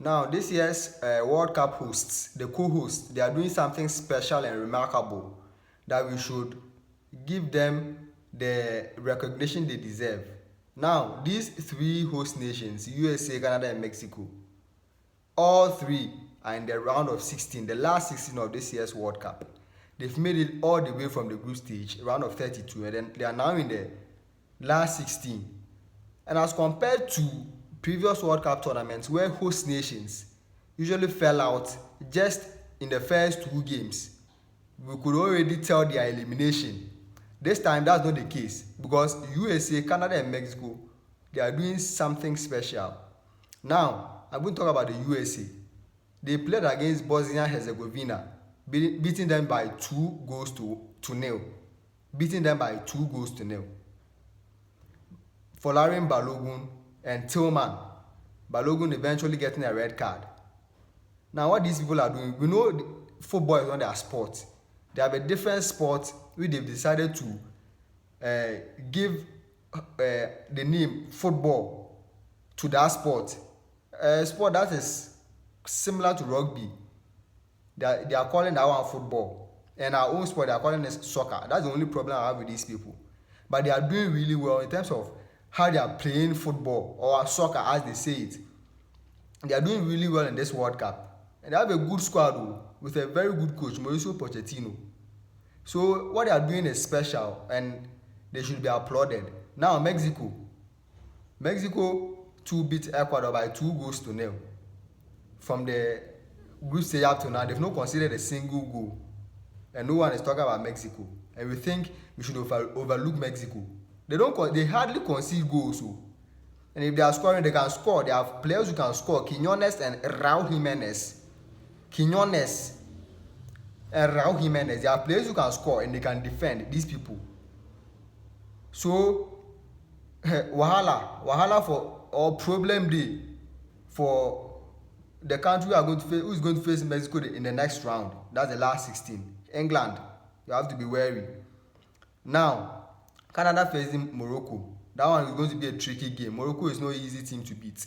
Now, this year's World Cup hosts, the co-hosts, they are doing something special and remarkable that we should give them the recognition they deserve. Now, these three host nations, USA, Canada, and Mexico, all three are in the round of 16, the last 16 of this year's World Cup. They've made it all the way from the group stage, round of 32, and then they are now in the last 16. And as compared to previous World Cup tournaments where host nations usually fell out just in the first two games, we could already tell their elimination. This time that's not the case because USA, Canada, and Mexico, they are doing something special. Now, I'm going to talk about the USA. They played against Bosnia and Herzegovina, beating them by 2 goals to nil. Beating them by 2 goals to nil. Folarin Balogun and Tillman. Balogun eventually getting a red card. Now, what these people are doing, we know football is not their sport. They have a different sport which they've decided to give the name football to that sport. A sport that is similar to rugby. They are calling that one football. And our own sport, they are calling it soccer. That's the only problem I have with these people. But they are doing really well in terms of how they are playing football or soccer as they say it. They are doing really well in this World Cup. And they have a good squad with a very good coach, Mauricio Pochettino. So what they are doing is special and they should be applauded. Now Mexico. Mexico too beat Ecuador by 2 goals to nil. From the group stage up to now, they've not conceded a single goal. And no one is talking about Mexico. And we think we should overlook Mexico. They hardly concede goals. And if they are scoring, they can score. They have players who can score. Quinones and Raul Jimenez. Quinones and Raul Jimenez. They are players who can score and they can defend these people. So, wahala for or problem day for the country who is going to face Mexico in the next round. That's the last 16. England, you have to be wary. Now, Canada facing Morocco. That one is going to be a tricky game. Morocco is no easy team to beat.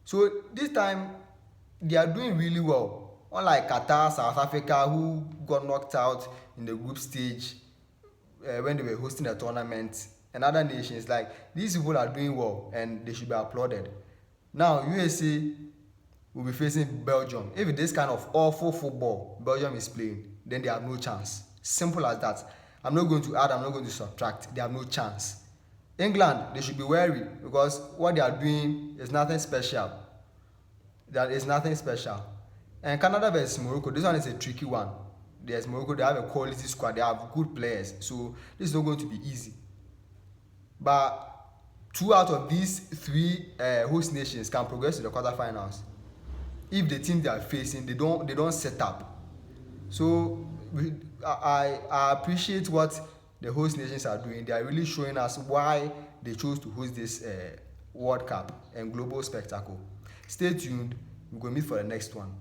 So this time, they are doing really well. Unlike Qatar, South Africa, who got knocked out in the group stage when they were hosting the tournament, and other nations, like these people are doing well and they should be applauded. Now, USA will be facing Belgium. If this kind of awful football Belgium is playing, then they have no chance. Simple as that. I'm not going to add, I'm not going to subtract. They have no chance. England, they should be wary because what they are doing is nothing special. That is nothing special. And Canada versus Morocco, this one is a tricky one. There's Morocco, they have a quality squad, they have good players. So this is not going to be easy. But 2 out of these 3 host nations can progress to the quarterfinals if the team they are facing they don't set up. So I appreciate what the host nations are doing. They are really showing us why they chose to host this World Cup and global spectacle. Stay tuned. We're going to meet for the next one.